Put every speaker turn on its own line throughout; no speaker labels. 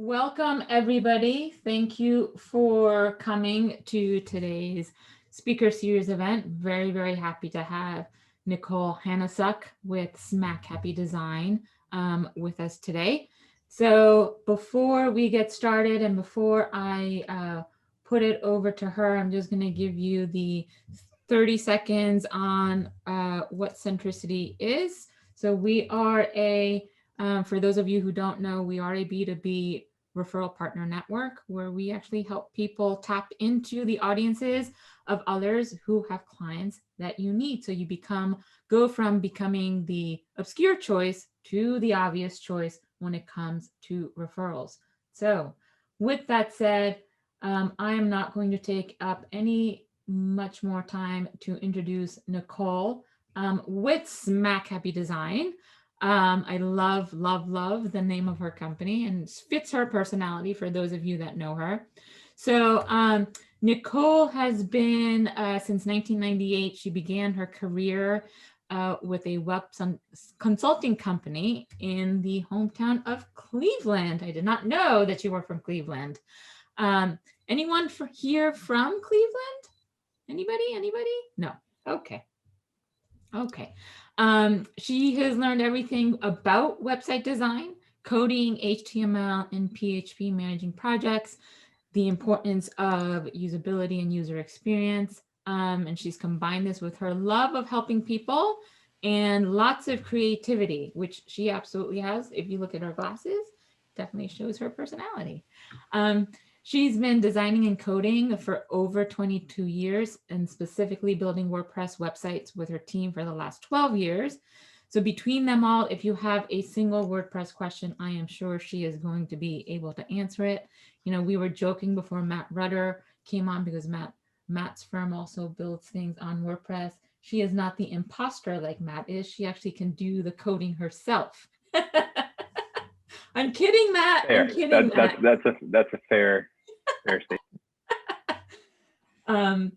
Welcome, everybody. Thank you for coming to today's speaker series event. Very, very happy to have Nicole Hanusek with Smack Happy Design with us today. So before we get started and before I put it over to her, I'm just going to give you the 30 seconds on what Centricity is. So we are for those of you who don't know, we are a B2B referral partner network where we actually help people tap into the audiences of others who have clients that you need. So you go from becoming the obscure choice to the obvious choice when it comes to referrals. So with that said, I am not going to take up much more time to introduce Nicole with Smack Happy Design. I love the name of her company and fits her personality for those of you that know her. So Nicole has been, since 1998, she began her career with a web consulting company in the hometown of Cleveland. I did not know that you were from Cleveland. Anyone here from Cleveland? Anybody? No. Okay. She has learned everything about website design, coding, HTML, and PHP, managing projects, the importance of usability and user experience. And she's combined this with her love of helping people and lots of creativity, which she absolutely has. If you look at her glasses, definitely shows her personality. She's been designing and coding for over 22 years and specifically building WordPress websites with her team for the last 12 years. So between them all, if you have a single WordPress question, I am sure she is going to be able to answer it. You know, we were joking before Matt Rudder came on because Matt's firm also builds things on WordPress. She is not the imposter like Matt is. She actually can do the coding herself. I'm kidding, Matt.
Fair.
I'm kidding, Matt.
That's a fair statement.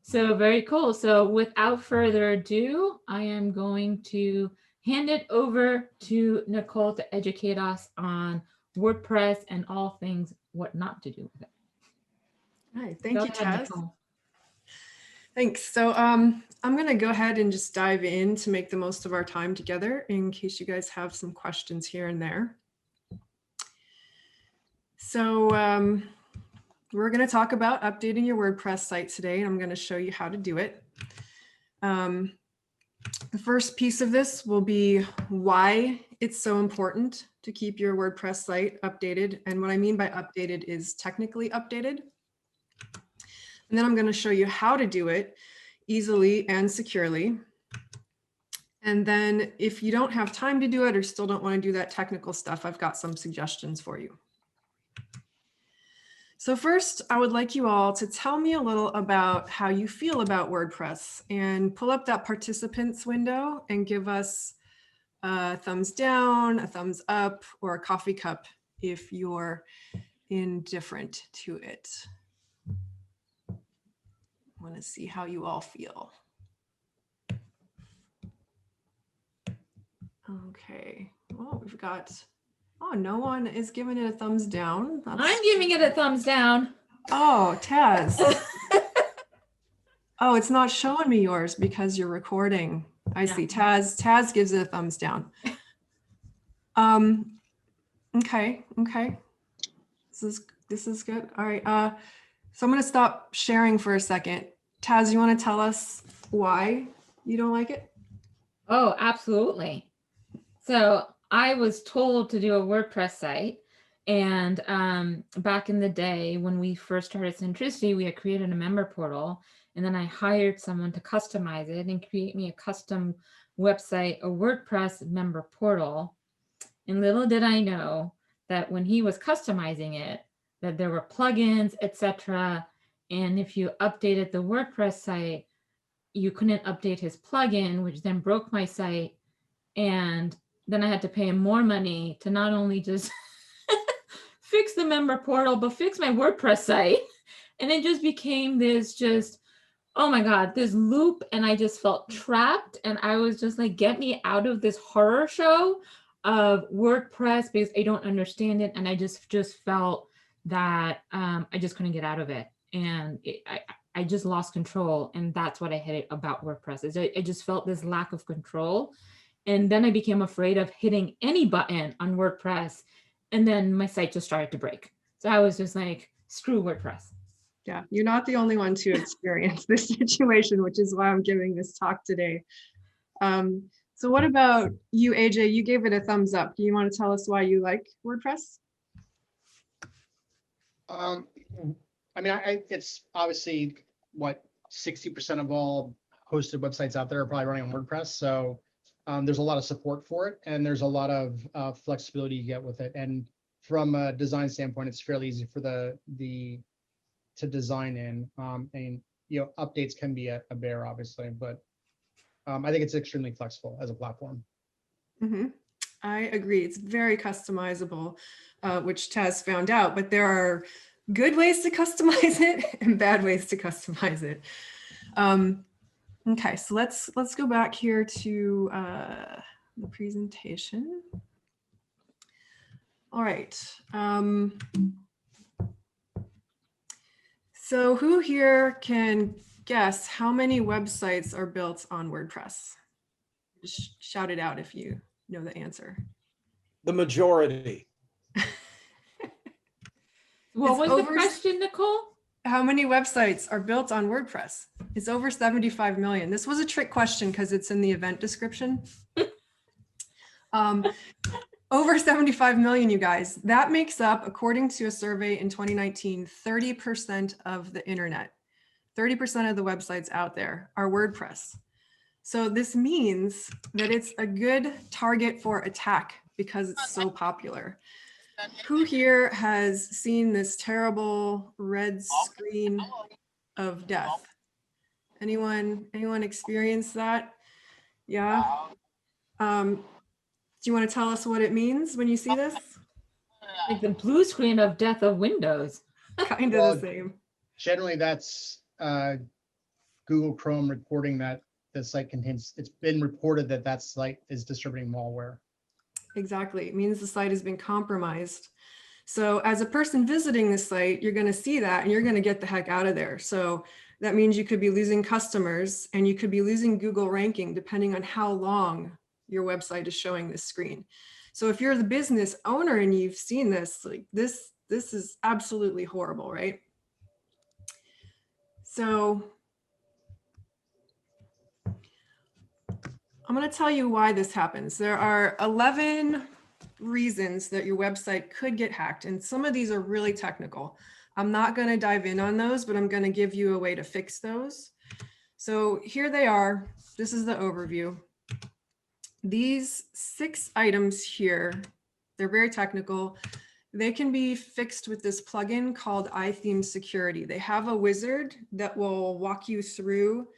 So very cool. So without further ado, I am going to hand it over to Nicole to educate us on WordPress and all things what not to do with it.
All right, thank you, Taz.
Nicole.
Thanks. So I'm going to go ahead and just dive in to make the most of our time together in case you guys have some questions here and there. So we're going to talk about updating your WordPress site today, and I'm going to show you how to do it. The first piece of this will be why it's so important to keep your WordPress site updated. And what I mean by updated is technically updated. And then I'm going to show you how to do it easily and securely. And then if you don't have time to do it or still don't want to do that technical stuff, I've got some suggestions for you. So first, I would like you all to tell me a little about how you feel about WordPress and pull up that participants window and give us a thumbs down, a thumbs up, or a coffee cup if you're indifferent to it. I want to see how you all feel. Okay, well, we've got... Oh, no one is giving it a thumbs down.
I'm giving it a thumbs down.
Oh, Taz. Oh, it's not showing me yours because you're recording. I see. Taz gives it a thumbs down. Okay. This is good. All right. So I'm going to stop sharing for a second. Taz, you want to tell us why you don't like it?
Oh, absolutely. So I was told to do a WordPress site, and back in the day when we first started Centricity, we had created a member portal, and then I hired someone to customize it and create me a custom website, a WordPress member portal. And little did I know that when he was customizing it, that there were plugins, etc. And if you updated the WordPress site, you couldn't update his plugin, which then broke my site. And then I had to pay him more money to not only just fix the member portal, but fix my WordPress site. And it just became this oh my God, this loop. And I just felt trapped. And I was just like, get me out of this horror show of WordPress because I don't understand it. And I just felt that I just couldn't get out of it. And I just lost control. And that's what I hated about WordPress is I just felt this lack of control. And then I became afraid of hitting any button on WordPress. And then my site just started to break. So I was just like, screw WordPress.
Yeah, you're not the only one to experience this situation, which is why I'm giving this talk today. So what about you, AJ? You gave it a thumbs up. Do you want to tell us why you like WordPress?
I mean, it's obviously what 60% of all hosted websites out there are probably running on WordPress. So there's a lot of support for it, and there's a lot of flexibility you get with it. And from a design standpoint, it's fairly easy for to design in. And updates can be a bear, obviously, but I think it's extremely flexible as a platform.
Mm-hmm. I agree. It's very customizable, which Taz found out, but there are good ways to customize it and bad ways to customize it. Okay, so let's go back here to the presentation. All right. So who here can guess how many websites are built on WordPress? Just shout it out if you know the answer.
The majority.
What was the
over-
question, Nicole?
How many websites are built on WordPress? It's over 75 million. This was a trick question because it's in the event description. Over 75 million, you guys. That makes up, according to a survey in 2019, 30% of the internet. 30% of the websites out there are WordPress. So this means that it's a good target for attack because it's so popular. Who here has seen this terrible red screen of death? Anyone experience that? Yeah. Do you want to tell us what it means when you see this?
Like the blue screen of death of Windows.
Kind of the same.
Generally, that's Google Chrome reporting that the site contains, it's been reported that that site is distributing malware.
Exactly. It means the site has been compromised. So as a person visiting the site, you're going to see that and you're going to get the heck out of there. So that means you could be losing customers and you could be losing Google ranking depending on how long your website is showing this screen. So if you're the business owner and you've seen this, like this is absolutely horrible, right? So I'm going to tell you why this happens. There are 11 reasons that your website could get hacked, and some of these are really technical. I'm not going to dive in on those, but I'm going to give you a way to fix those. So here they are. This is the overview. These 6 items here, they're very technical. They can be fixed with this plugin called iTheme Security. They have a wizard that will walk you through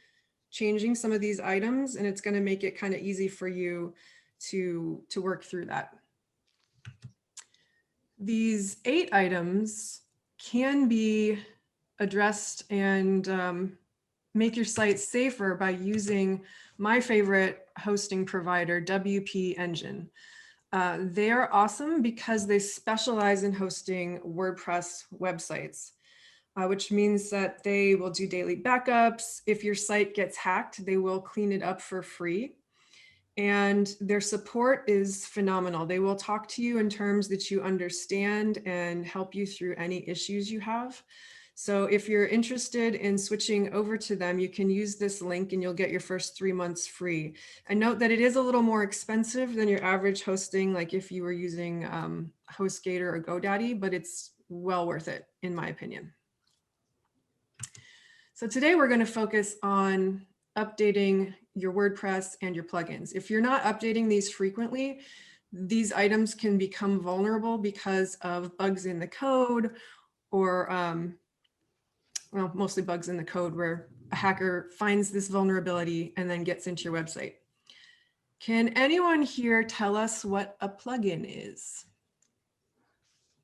changing some of these items, and it's going to make it kind of easy for you to work through that. These 8 items can be addressed and make your site safer by using my favorite hosting provider, WP Engine. They are awesome because they specialize in hosting WordPress websites. Which means that they will do daily backups. If your site gets hacked, they will clean it up for free. And their support is phenomenal. They will talk to you in terms that you understand and help you through any issues you have. So if you're interested in switching over to them, you can use this link and you'll get your first 3 months free. And note that it is a little more expensive than your average hosting, like if you were using HostGator or GoDaddy, but it's well worth it, in my opinion. So today we're going to focus on updating your WordPress and your plugins. If you're not updating these frequently, these items can become vulnerable because of bugs in the code or, well, mostly bugs in the code where a hacker finds this vulnerability and then gets into your website. Can anyone here tell us what a plugin is?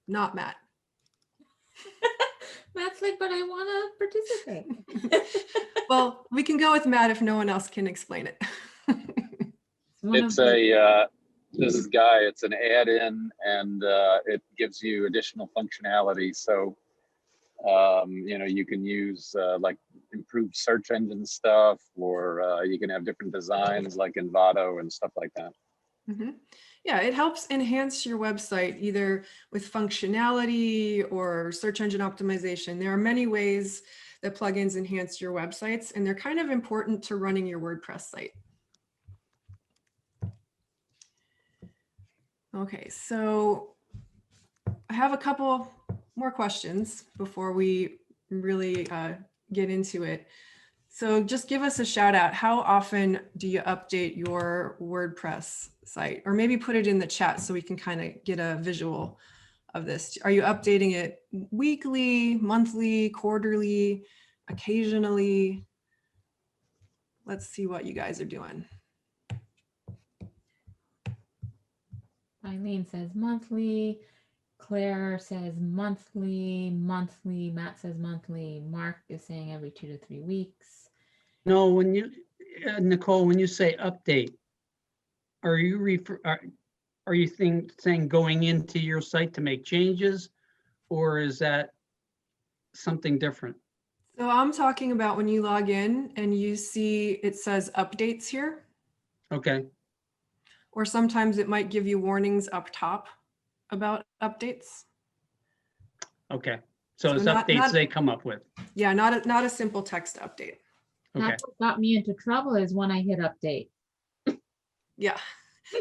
Not Matt.
Matt's like, but I want to participate.
Well, we can go with Matt if no one else can explain it.
It's one
It's
of the-
This is Guy. It's an add-in, and it gives you additional functionality. So, you know, you can use like improved search engine stuff, or you can have different designs like Envato and stuff like that.
Mhm. Yeah, it helps enhance your website either with functionality or search engine optimization. There are many ways that plugins enhance your websites, and they're kind of important to running your WordPress site. Okay, so I have a couple more questions before we really get into it. So just give us a shout out. How often do you update your WordPress site? Or maybe put it in the chat so we can kind of get a visual of this. Are you updating it weekly, monthly, quarterly, occasionally? Let's see what you guys are doing.
Eileen says monthly. Claire says monthly. Matt says monthly. Mark is saying every 2 to 3 weeks.
No, when you, Nicole, when you say update, are you saying going into your site to make changes, or is that something different?
So I'm talking about when you log in and you see it says updates here,
Okay,
or sometimes it might give you warnings up top about updates.
okay. So
So
it's
not-
updates
not-
they come up with.
Yeah, not a simple text update.
Okay,
That's what got me into trouble is when I hit update.
Yeah,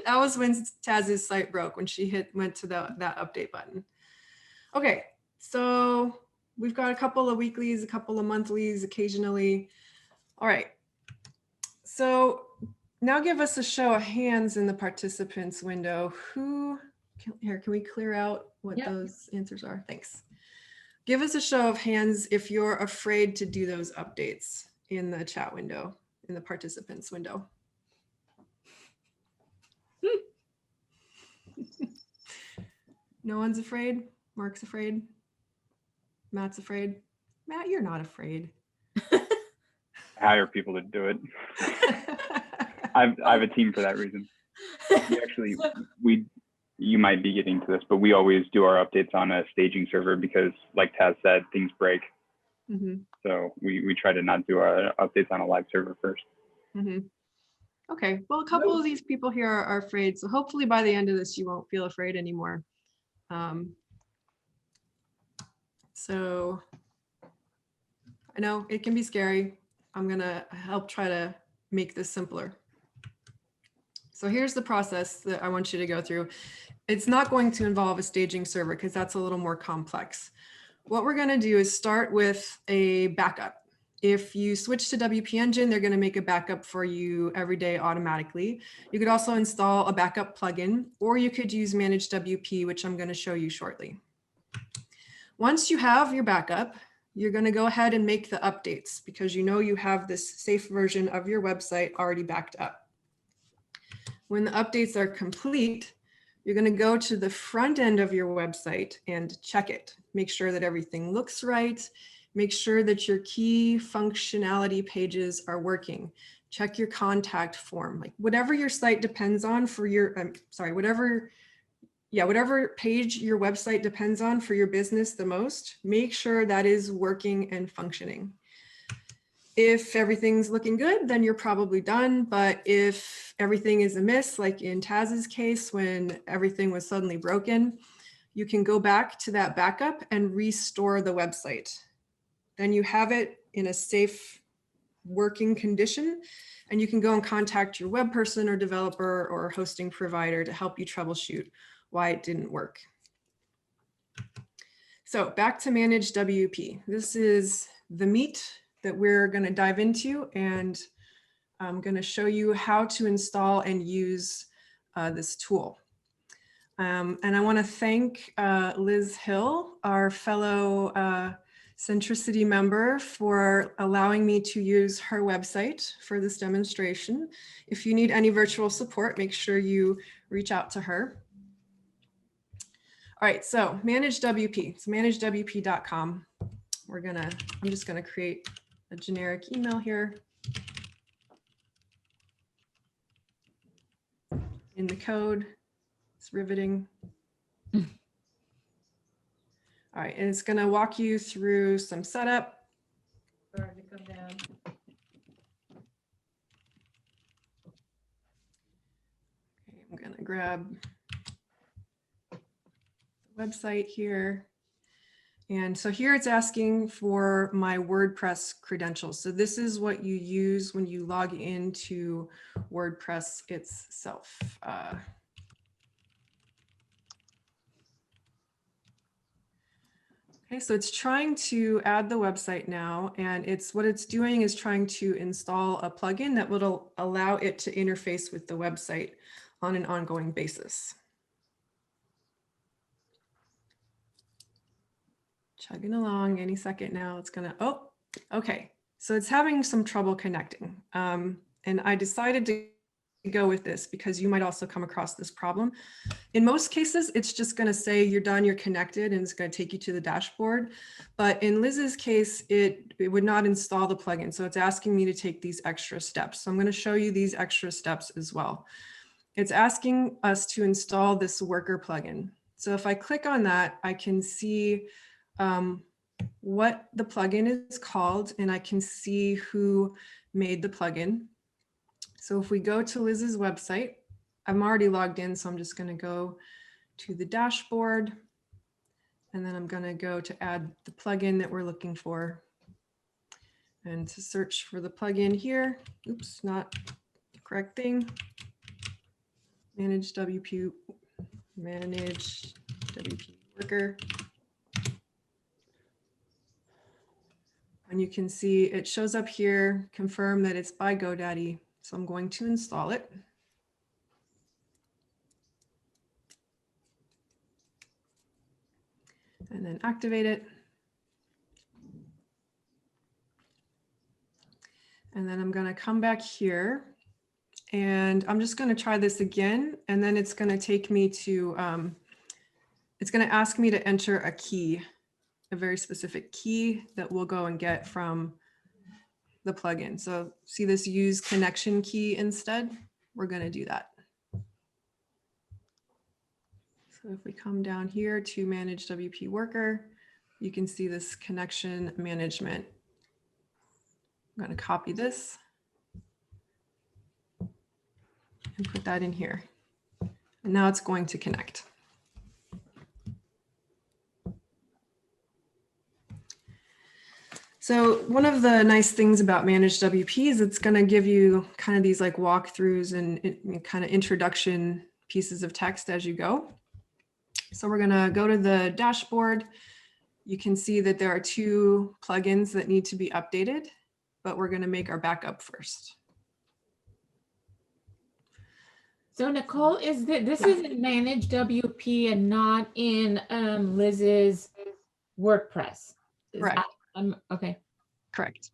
that was when Taz's site broke, when she went to that update button. Okay, so we've got a couple of weeklies, a couple of monthlies, occasionally. All right. So now give us a show of hands in the participants window. Here, can we clear out what
Yep.
those answers are? Thanks. Give us a show of hands if you're afraid to do those updates in the chat window, in the participants window. No one's afraid? Mark's afraid? Matt's afraid? Matt, you're not afraid.
Hire people to do it. I have a team for that reason. You might be getting to this, but we always do our updates on a staging server because, like Taz said, things break.
Mhm,
So we try to not do our updates on a live server first.
mhm. Okay, well, a couple of these people here are afraid, so hopefully by the end of this, you won't feel afraid anymore. So I know it can be scary. I'm gonna help try to make this simpler. So here's the process that I want you to go through. It's not going to involve a staging server because that's a little more complex. What we're gonna do is start with a backup. If you switch to WP Engine, they're gonna make a backup for you every day automatically. You could also install a backup plugin, or you could use Manage WP, which I'm gonna show you shortly. Once you have your backup, you're going to go ahead and make the updates because you know you have this safe version of your website already backed up. When the updates are complete, you're going to go to the front end of your website and check it. Make sure that everything looks right. Make sure that your key functionality pages are working. Check your contact form, like whatever your site depends on for your, whatever page your website depends on for your business the most, make sure that is working and functioning. If everything's looking good, then you're probably done. But if everything is amiss, like in Taz's case, when everything was suddenly broken, you can go back to that backup and restore the website. Then you have it in a safe working condition, and you can go and contact your web person or developer or hosting provider to help you troubleshoot why it didn't work. So back to Manage WP. This is the meat that we're going to dive into, and I'm going to show you how to install and use this tool. And I want to thank Liz Hill, our fellow Centricity member, for allowing me to use her website for this demonstration. If you need any virtual support, make sure you reach out to her. All right, so Manage WP. It's managewp.com. I'm just gonna create a generic email here. In the code, It's riveting. All right, and it's going to walk you through some setup.
Sorry to come down.
Okay, I'm going to grab the website here. And so here it's asking for my WordPress credentials. So this is what you use when you log into WordPress itself. Okay, so it's trying to add the website now, and what it's doing is trying to install a plugin that will allow it to interface with the website on an ongoing basis. Chugging along any second now. It's gonna, oh, okay. So it's having some trouble connecting. And I decided to go with this because you might also come across this problem. In most cases, it's just gonna say you're done, you're connected, and it's gonna take you to the dashboard. But in Liz's case, it would not install the plugin. So it's asking me to take these extra steps. So I'm gonna show you these extra steps as well. It's asking us to install this worker plugin. So if I click on that, I can see what the plugin is called, and I can see who made the plugin. So if we go to Liz's website, I'm already logged in, so I'm just going to go to the dashboard, and then I'm going to go to add the plugin that we're looking for. And to search for the plugin here, oops, not the correct thing. Manage WP worker. And you can see it shows up here, confirm that it's by GoDaddy. So I'm going to install it. And then activate it. And then I'm going to come back here, and I'm just going to try this again. And then it's going to take me to, it's going to ask me to enter a key, a very specific key that we'll go and get from the plugin. So see this use connection key instead? We're going to do that. So if we come down here to manage WP worker, you can see this connection management. I'm going to copy this and put that in here. And now it's going to connect. So one of the nice things about Managed WP is it's going to give you kind of these like walkthroughs and kind of introduction pieces of text as you go. So we're going to go to the dashboard. You can see that there are 2 plugins that need to be updated, but we're going to make our backup first.
So Nicole, this is in Managed WP and not in Liz's WordPress?
Correct.
Okay.
Correct.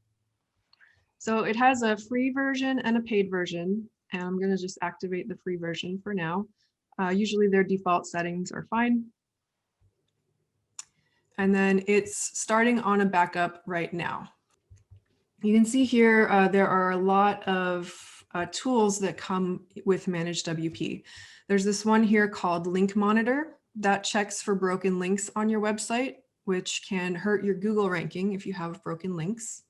So it has a free version and a paid version, and I'm going to just activate the free version for now. Usually their default settings are fine. And then it's starting on a backup right now. You can see here there are a lot of tools that come with Managed WP. There's this one here called Link Monitor that checks for broken links on your website, which can hurt your Google ranking if you have broken links.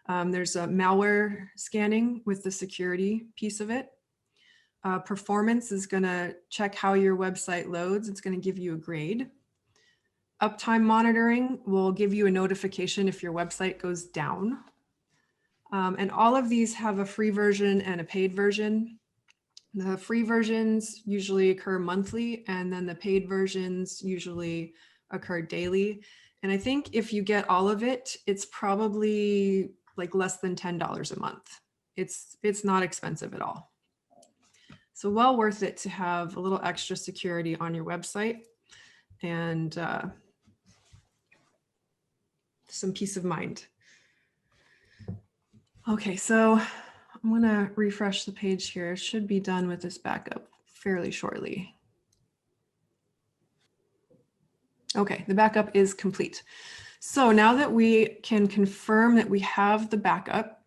There's a malware scanning with the security piece of it. Performance is going to check how your website loads. It's going to give you a grade. Uptime monitoring will give you a notification if your website goes down. And all of these have a free version and a paid version. The free versions usually occur monthly, and then the paid versions usually occur daily. And I think if you get all of it, it's probably like less than $10 a month. It's not expensive at all. So well worth it to have a little extra security on your website and some peace of mind. Okay, so I'm gonna refresh the page here. It should be done with this backup fairly shortly. Okay, the backup is complete. So now that we can confirm that we have the backup,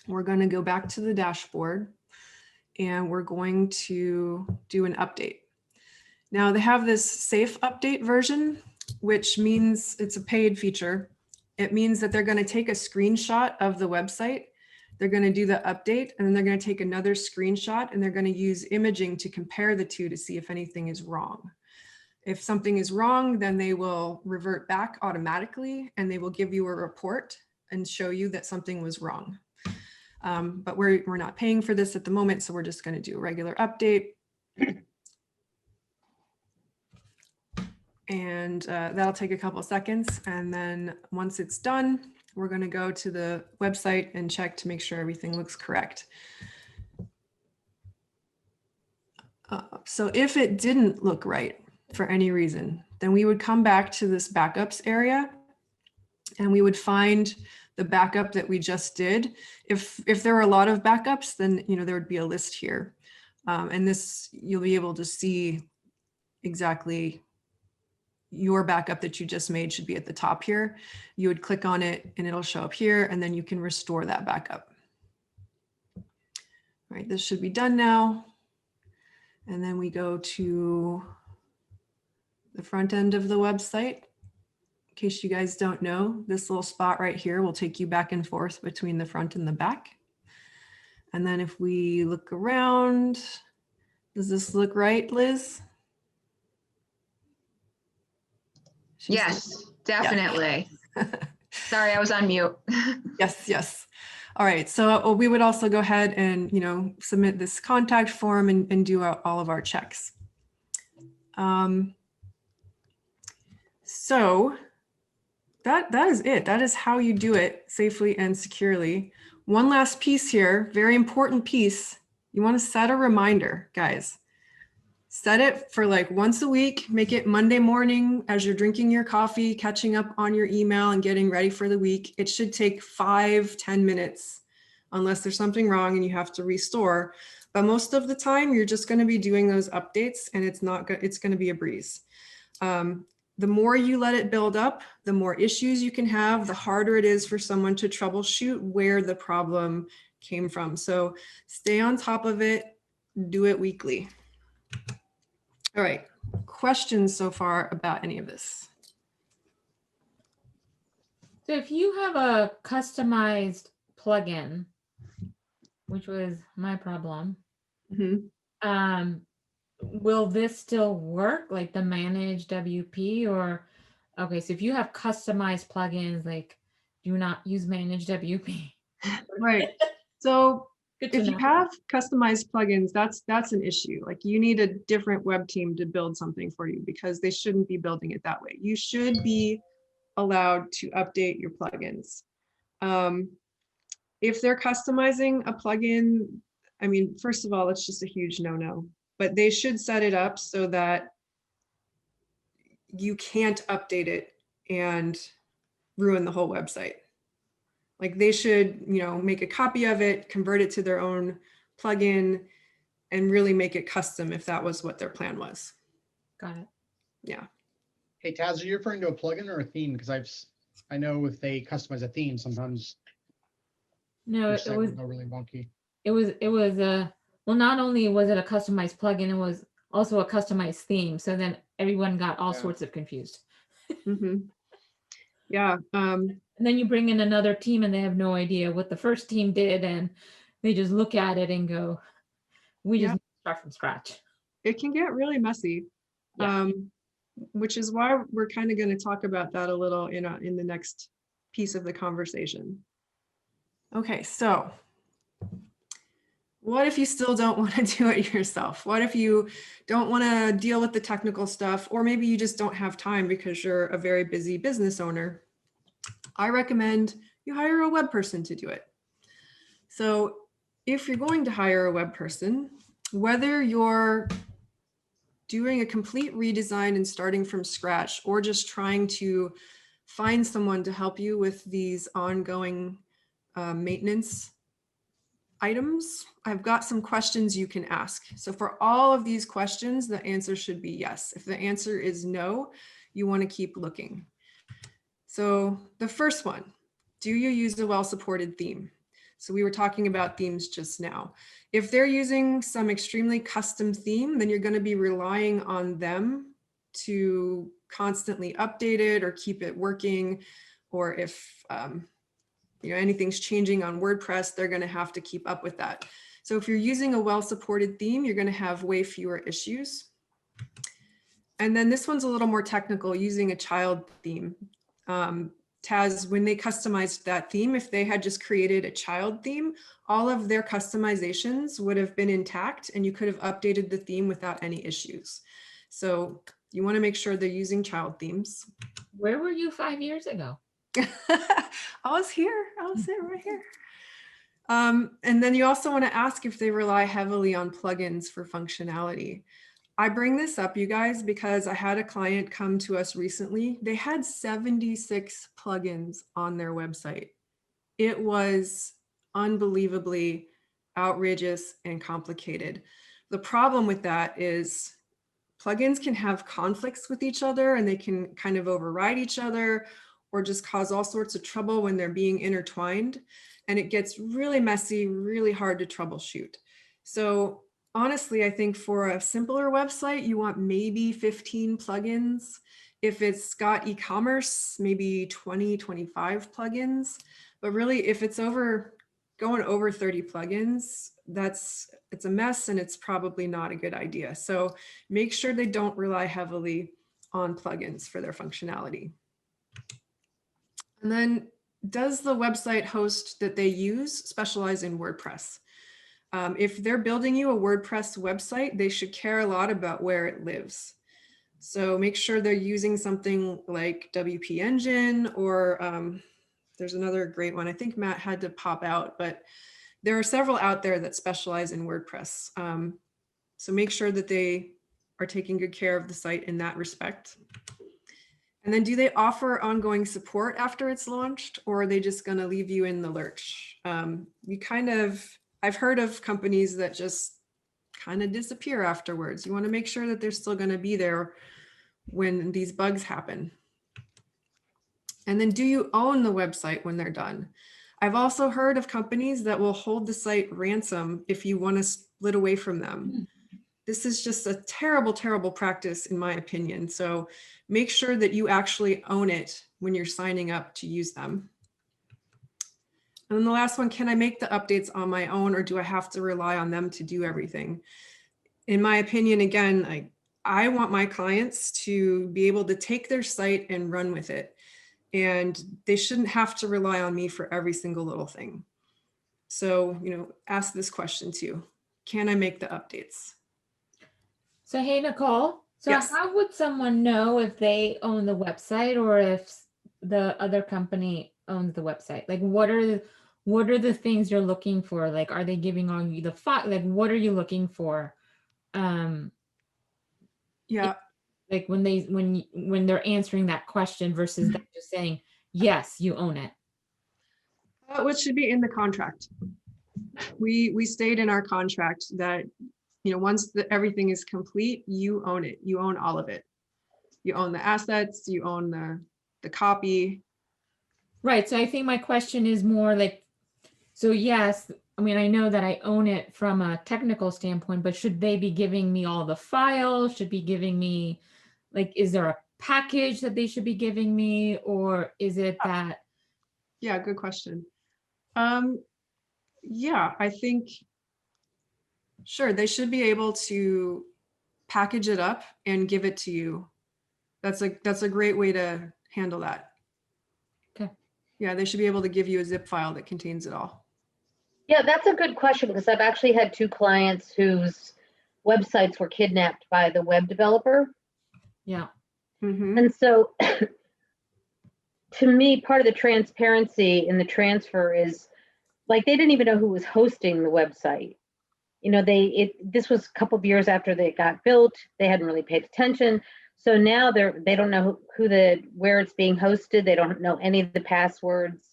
we're going to go back to the dashboard and we're going to do an update. Now they have this safe update version, which means it's a paid feature. It means that they're going to take a screenshot of the website. They're going to do the update, and then they're going to take another screenshot, and they're going to use imaging to compare the two to see if anything is wrong. If something is wrong, then they will revert back automatically, and they will give you a report and show you that something was wrong. But we're not paying for this at the moment, so we're just going to do a regular update. And that'll take a couple of seconds. And then once it's done, we're going to go to the website and check to make sure everything looks correct. So if it didn't look right for any reason, then we would come back to this backups area and we would find the backup that we just did. If there are a lot of backups, then there would be a list here. And this, you'll be able to see exactly your backup that you just made should be at the top here. You would click on it and it'll show up here, and then you can restore that backup. All right, this should be done now. And then we go to the front end of the website. In case you guys don't know, this little spot right here will take you back and forth between the front and the back. And then if we look around, does this look right, Liz?
Yes, definitely. Sorry, I was on mute.
Yes. All right, so we would also go ahead and submit this contact form and do all of our checks. So that is it. That is how you do it safely and securely. One last piece here, very important piece. You want to set a reminder, guys. Set it for like once a week, make it Monday morning as you're drinking your coffee, catching up on your email and getting ready for the week. It should take 5-10 minutes unless there's something wrong and you have to restore. But most of the time you're just going to be doing those updates and it's going to be a breeze. The more you let it build up, the more issues you can have, the harder it is for someone to troubleshoot where the problem came from. So stay on top of it, do it weekly. All right, questions so far about any of this?
So if you have a customized plugin, which was my problem, will this still work, like the manage WP? Or okay, so if you have customized plugins, like do not use manage WP.
Right. So if you have customized plugins, that's an issue. Like you need a different web team to build something for you because they shouldn't be building it that way. You should be allowed to update your plugins. If they're customizing a plugin, I mean, first of all, it's just a huge no-no, but they should set it up so that you can't update it and ruin the whole website. Like they should, make a copy of it, convert it to their own plugin, and really make it custom if that was what their plan was.
Got it.
Yeah.
Hey, Taz, are you referring to a plugin or a theme? Because I know if they customize a theme, sometimes
no, it was
really wonky.
It was well, not only was it a customized plugin, it was also a customized theme. So then everyone got all sorts of confused.
Yeah.
And then you bring in another team and they have no idea what the first team did. And they just look at it and go, we just start from scratch.
It can get really messy, which is why we're kind of going to talk about that a little in the next piece of the conversation. Okay, so what if you still don't want to do it yourself? What if you don't want to deal with the technical stuff, or maybe you just don't have time because you're a very busy business owner? I recommend you hire a web person to do it. So if you're going to hire a web person, whether you're doing a complete redesign and starting from scratch, or just trying to find someone to help you with these ongoing maintenance items, I've got some questions you can ask. So for all of these questions, the answer should be yes. If the answer is no, you want to keep looking. So the first one, do you use a well-supported theme? So we were talking about themes just now. If they're using some extremely custom theme, then you're going to be relying on them to constantly update it or keep it working. Or if anything's changing on WordPress, they're going to have to keep up with that. So if you're using a well-supported theme, you're going to have way fewer issues. And then this one's a little more technical, using a child theme. Taz, when they customized that theme, if they had just created a child theme, all of their customizations would have been intact and you could have updated the theme without any issues. So you want to make sure they're using child themes.
Where were you 5 years ago?
I was here. I was sitting right here. And then you also want to ask if they rely heavily on plugins for functionality. I bring this up, you guys, because I had a client come to us recently. They had 76 plugins on their website. It was unbelievably outrageous and complicated. The problem with that is plugins can have conflicts with each other and they can kind of override each other or just cause all sorts of trouble when they're being intertwined. And it gets really messy, really hard to troubleshoot. So honestly, I think for a simpler website, you want maybe 15 plugins. If it's got e-commerce, maybe 20, 25 plugins. But really, if it's going over 30 plugins, it's a mess and it's probably not a good idea. So make sure they don't rely heavily on plugins for their functionality. And then, does the website host that they use specialize in WordPress? If they're building you a WordPress website, they should care a lot about where it lives. So make sure they're using something like WP Engine, or there's another great one. I think Matt had to pop out, but there are several out there that specialize in WordPress. So make sure that they are taking good care of the site in that respect. And then do they offer ongoing support after it's launched, or are they just going to leave you in the lurch? I've heard of companies that just kind of disappear afterwards. You want to make sure that they're still going to be there when these bugs happen. And then do you own the website when they're done? I've also heard of companies that will hold the site ransom if you want to split away from them. This is just a terrible, terrible practice in my opinion. So make sure that you actually own it when you're signing up to use them. And then the last one, can I make the updates on my own or do I have to rely on them to do everything? In my opinion, again, I want my clients to be able to take their site and run with it. And they shouldn't have to rely on me for every single little thing. So, ask this question too. Can I make the updates?
So, hey, Nicole. So
Yes.
How would someone know if they own the website or if the other company owns the website? Like, what are the things you're looking for? Like, are they giving on you the file? Like, what are you looking for?
Yeah.
Like when they're answering that question versus them just saying, yes, you own it.
What should be in the contract? We stayed in our contract that, once everything is complete, you own it. You own all of it. You own the assets, you own the copy.
Right. So I think my question is more like, so yes, I mean, I know that I own it from a technical standpoint, but should they be giving me all the files? Should be giving me, like, is there a package that they should be giving me? Or is it that?
Yeah, good question. Yeah, I think, sure, they should be able to package it up and give it to you. That's a great way to handle that.
Okay.
Yeah, they should be able to give you a zip file that contains it all.
Yeah, that's a good question because I've actually had 2 clients whose websites were kidnapped by the web developer.
Yeah.
Mm-hmm.
And so to me, part of the transparency in the transfer is like they didn't even know who was hosting the website. This was a couple of years after they got built. They hadn't really paid attention. So now they don't know where it's being hosted. They don't know any of the passwords.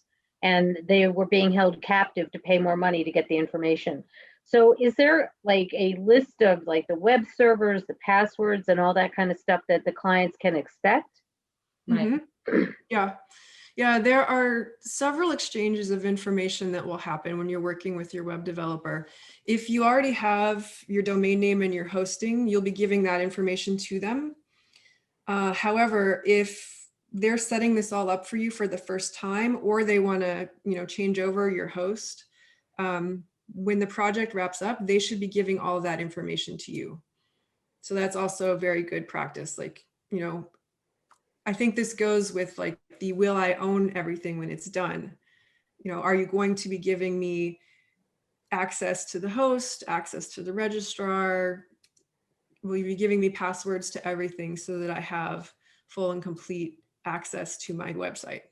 And they were being held captive to pay more money to get the information. So is there like a list of like the web servers, the passwords and all that kind of stuff that the clients can expect?
Right.
Mm-hmm. Yeah. Yeah, there are several exchanges of information that will happen when you're working with your web developer. If you already have your domain name and your hosting, you'll be giving that information to them. However, if they're setting this all up for you for the first time, or they want to, change over your host, when the project wraps up, they should be giving all of that information to you. So that's also a very good practice. Like, I think this goes with like the will I own everything when it's done? Are you going to be giving me access to the host, access to the registrar? Will you be giving me passwords to everything so that I have full and complete access to my website?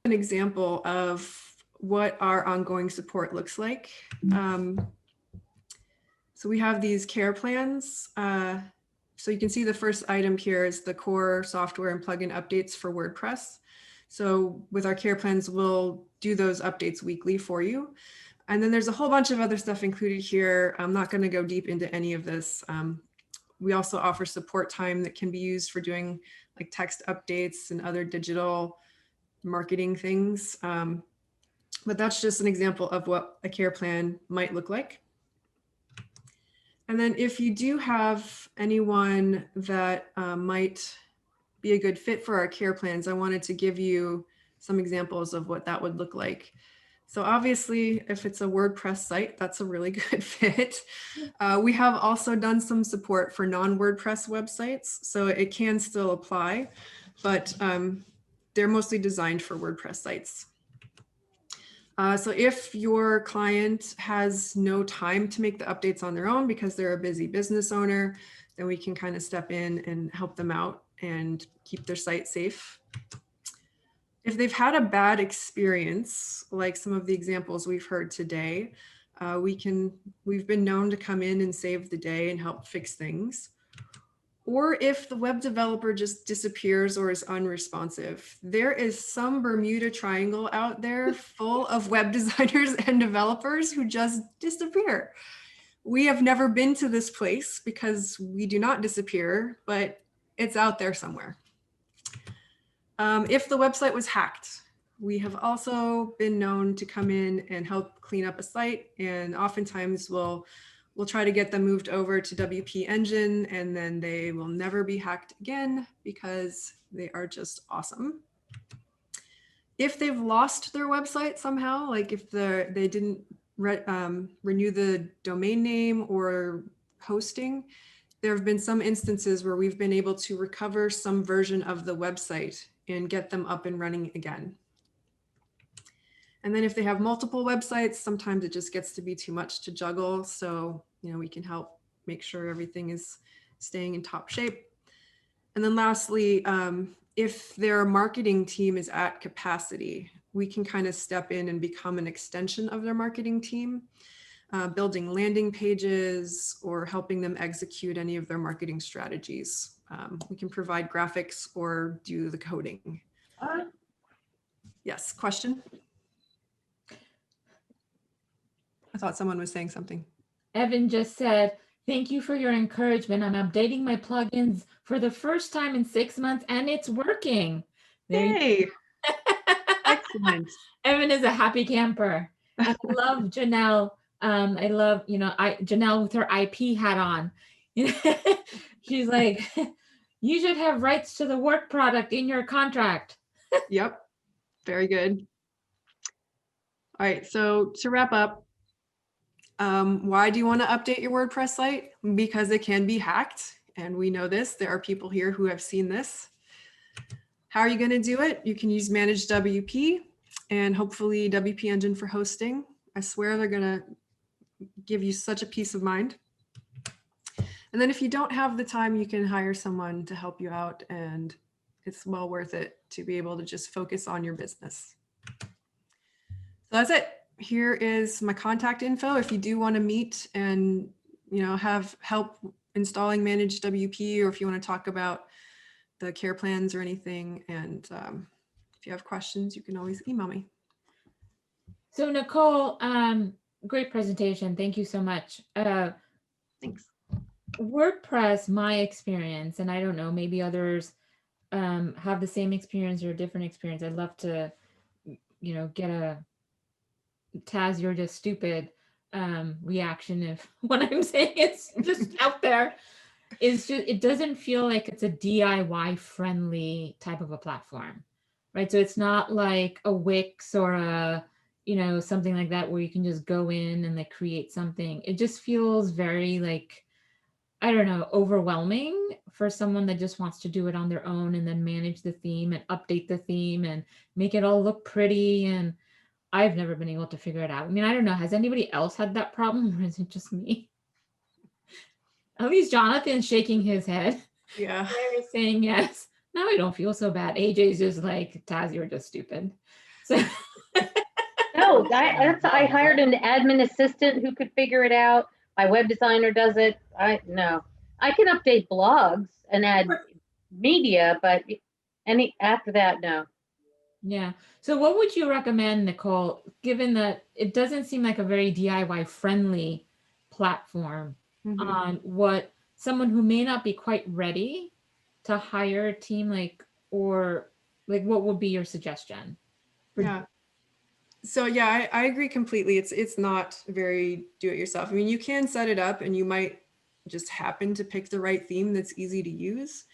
An example of what our ongoing support looks like. So we have these care plans. So you can see the first item here is the core software and plugin updates for WordPress. So with our care plans, we'll do those updates weekly for you. And then there's a whole bunch of other stuff included here. I'm not going to go deep into any of this. We also offer support time that can be used for doing like text updates and other digital marketing things. But that's just an example of what a care plan might look like. And then if you do have anyone that might be a good fit for our care plans, I wanted to give you some examples of what that would look like. So obviously, if it's a WordPress site, that's a really good fit. We have also done some support for non-WordPress websites, so it can still apply, but they're mostly designed for WordPress sites. So if your client has no time to make the updates on their own because they're a busy business owner, then we can kind of step in and help them out and keep their site safe. If they've had a bad experience, like some of the examples we've heard today, we've been known to come in and save the day and help fix things. Or if the web developer just disappears or is unresponsive, there is some Bermuda Triangle out there full of web designers and developers who just disappear. We have never been to this place because we do not disappear, but it's out there somewhere. If the website was hacked, we have also been known to come in and help clean up a site, and oftentimes we'll try to get them moved over to WP Engine, and then they will never be hacked again because they are just awesome. If they've lost their website somehow, like if they didn't renew the domain name or hosting, there have been some instances where we've been able to recover some version of the website and get them up and running again. And then if they have multiple websites, sometimes it just gets to be too much to juggle. So, we can help make sure everything is staying in top shape. And then lastly, if their marketing team is at capacity, we can kind of step in and become an extension of their marketing team, building landing pages or helping them execute any of their marketing strategies. We can provide graphics or do the coding. Yes, question? I thought someone was saying something.
Evan just said, thank you for your encouragement. I'm updating my plugins for the first time in 6 months and it's working.
Yay. Excellent.
Evan is a happy camper. I love Janelle. I love, Janelle with her IP hat on. She's like, you should have rights to the work product in your contract.
Yep. Very good. All right. So to wrap up, why do you want to update your WordPress site? Because it can be hacked. And we know this. There are people here who have seen this. How are you going to do it? You can use Managed WP and hopefully WP Engine for hosting. I swear they're going to give you such a peace of mind. And then if you don't have the time, you can hire someone to help you out, and it's well worth it to be able to just focus on your business. So that's it. Here is my contact info. If you do want to meet and have help installing Managed WP, or if you want to talk about the care plans or anything, and if you have questions, you can always email me.
So Nicole, great presentation. Thank you so much.
Thanks.
WordPress, my experience, and I don't know, maybe others have the same experience or a different experience, I'd love to, get a Taz, you're just stupid reaction if what I'm saying is just out there. Is just, it doesn't feel like it's a DIY friendly type of a platform, right? So it's not like a Wix or a, something like that where you can just go in and like create something. It just feels very like, I don't know, overwhelming for someone that just wants to do it on their own and then manage the theme and update the theme and make it all look pretty. And I've never been able to figure it out. I mean, I don't know. Has anybody else had that problem or is it just me? At least Jonathan's shaking his head.
Yeah.
Claire is saying yes. Now I don't feel so bad. AJ's just like, Taz, you're just stupid. So
No, I hired an admin assistant who could figure it out. My web designer does it. I can update blogs and add media, but after that, no.
yeah. So what would you recommend, Nicole, given that it doesn't seem like a very DIY friendly platform, on what someone who may not be quite ready to hire a team, or what would be your suggestion?
Yeah. So yeah, I agree completely. It's not very do-it-yourself. I mean, you can set it up and you might just happen to pick the right theme that's easy to use,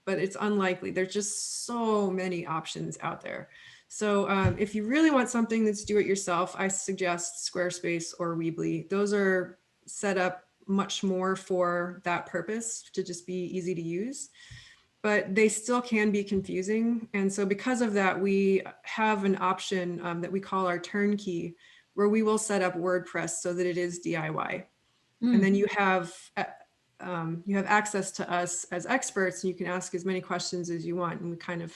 but it's unlikely. There's just so many options out there. So if you really want something that's do-it-yourself, I suggest Squarespace or Weebly. Those are set up much more for that purpose, to just be easy to use, but they still can be confusing. And so because of that, we have an option that we call our turnkey, where we will set up WordPress so that it is DIY. And then you have access to us as experts, and you can ask as many questions as you want, and we kind of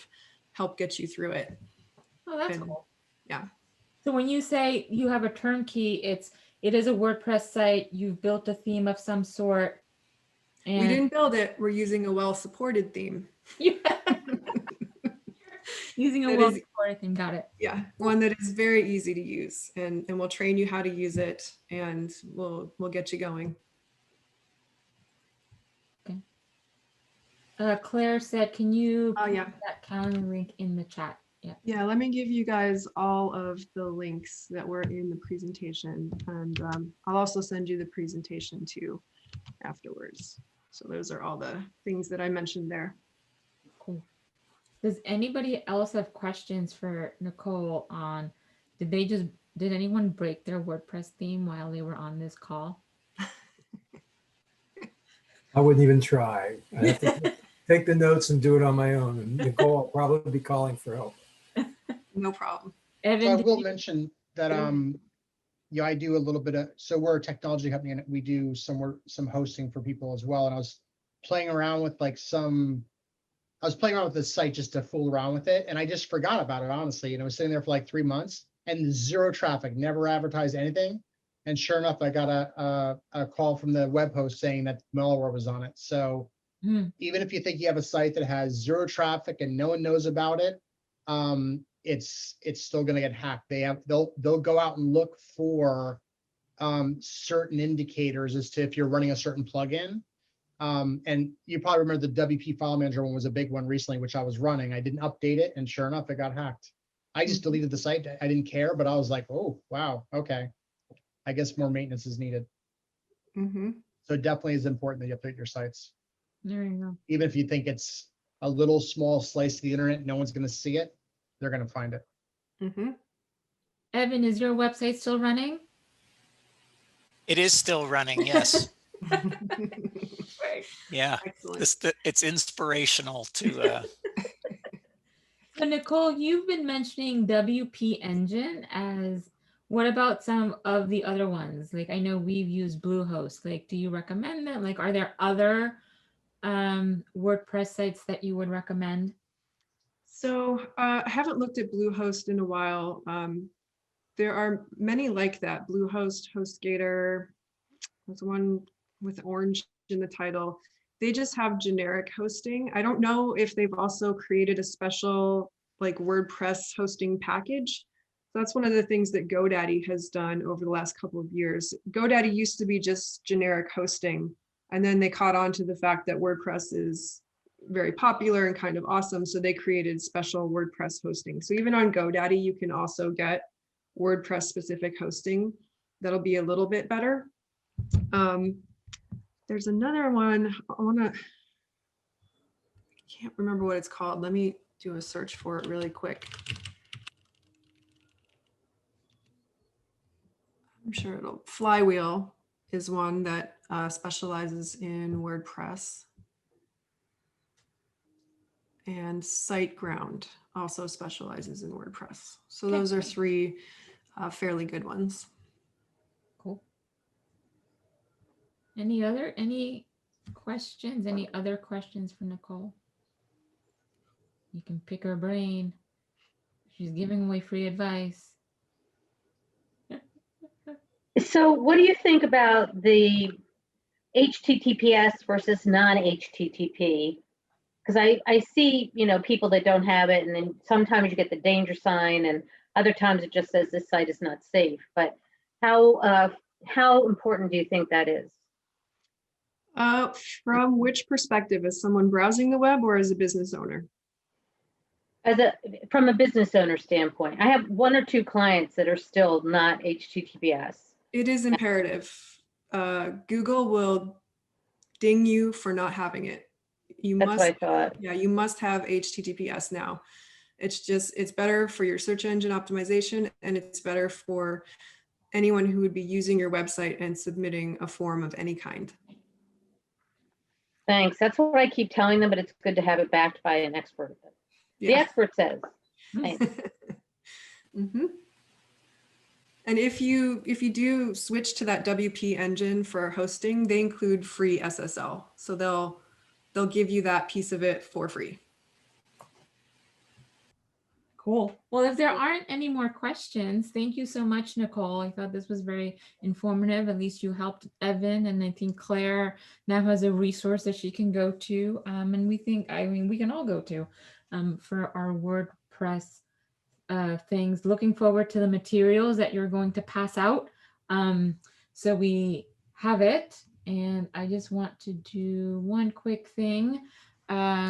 help get you through it.
Oh, that's cool.
Yeah.
So when you say you have a turnkey, it is a WordPress site, you've built a theme of some sort. And
we didn't build it. We're using a well-supported theme.
Using a well-supported theme, got it.
Yeah, one that is very easy to use, and we'll train you how to use it, and we'll get you going.
Okay. Claire said, can you put
that
calendar link in the chat?
Yeah, let me give you guys all of the links that were in the presentation, and I'll also send you the presentation too afterwards. So those are all the things that I mentioned there.
Cool. Does anybody else have questions for Nicole on, did anyone break their WordPress theme while they were on this call?
I wouldn't even try. I have to take the notes and do it on my own. And Nicole will probably be calling for help.
No problem.
Evan, so I will mention that I do a little bit of, so we're a technology company and we do some hosting for people as well. And I was playing around with this site just to fool around with it. And I just forgot about it, honestly. And I was sitting there for like 3 months and zero traffic, never advertised anything. And sure enough, I got a call from the web host saying that malware was on it. So even if you think you have a site that has zero traffic and no one knows about it, it's still going to get hacked. They'll go out and look for certain indicators as to if you're running a certain plugin. And you probably remember the WP File Manager one was a big one recently, which I was running. I didn't update it, and sure enough, it got hacked. I just deleted the site. I didn't care, but I was like, oh wow, okay. I guess more maintenance is needed. So it definitely is important that you update your sites.
There you go.
Even if you think it's a little small slice of the internet, no one's going to see it, they're going to find it.
Evan, is your website still running?
It is still running, yes. Yeah, it's inspirational to.
So Nicole, you've been mentioning WP Engine as, what about some of the other ones? Like I know we've used Bluehost. Like, do you recommend that? Like, are there other WordPress sites that you would recommend?
So I haven't looked at Bluehost in a while. There are many like that. Bluehost, HostGator, there's one with orange in the title. They just have generic hosting. I don't know if they've also created a special like WordPress hosting package. So that's one of the things that GoDaddy has done over the last couple of years. GoDaddy used to be just generic hosting, and then they caught on to the fact that WordPress is very popular and kind of awesome. So they created special WordPress hosting. So even on GoDaddy, you can also get WordPress specific hosting. That'll be a little bit better. There's another one. Can't remember what it's called. Let me do a search for it really quick. I'm sure Flywheel is one that specializes in WordPress. And SiteGround also specializes in WordPress. So those are three fairly good ones.
Cool. Any questions? Any other questions for Nicole? You can pick her brain. She's giving away free advice.
So what do you think about the HTTPS versus non-HTTP? Because I see, you know, people that don't have it, and then sometimes you get the danger sign, and other times it just says this site is not safe. But how important do you think that is?
From which perspective? As someone browsing the web or as a business owner?
From a business owner standpoint, I have 1 or 2 clients that are still not HTTPS.
It is imperative. Google will ding you for not having it.
That's what I thought.
Yeah, you must have HTTPS now. It's better for your search engine optimization, and it's better for anyone who would be using your website and submitting a form of any kind.
Thanks. That's what I keep telling them, but it's good to have it backed by an expert. The expert says.
Mm-hmm. And if you do switch to that WP engine for hosting, they include free SSL. So they'll give you that piece of it for free.
Cool. Well, if there aren't any more questions, thank you so much, Nicole. I thought this was very informative. At least you helped Evan, and I think Claire now has a resource that she can go to. And we can all go to for our WordPress things. Looking forward to the materials that you're going to pass out. So we have it. And I just want to do one quick thing,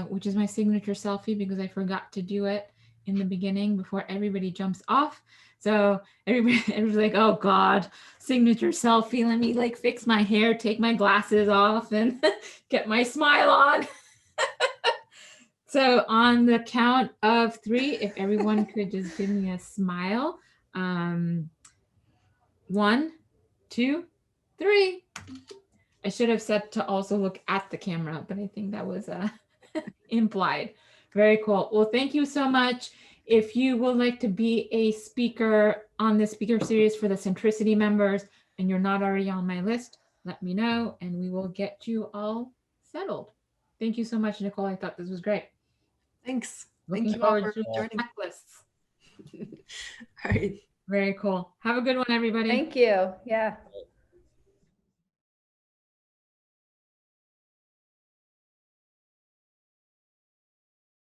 which is my signature selfie, because I forgot to do it in the beginning before everybody jumps off. So everybody's like, oh God, signature selfie. Let me like fix my hair, take my glasses off, and get my smile on. So on the count of 3, if everyone could just give me a smile. 1, 2, 3. I should have said to also look at the camera, but I think that was implied. Very cool. Well, thank you so much. If you would like to be a speaker on the speaker series for the Centricity members and you're not already on my list, let me know and we will get you all settled. Thank you so much, Nicole. I thought this was great.
Thanks.
Looking
Thank you all
forward
for
to
joining.
checklists.
All right.
Very cool. Have a good one, everybody.
Thank you. Yeah.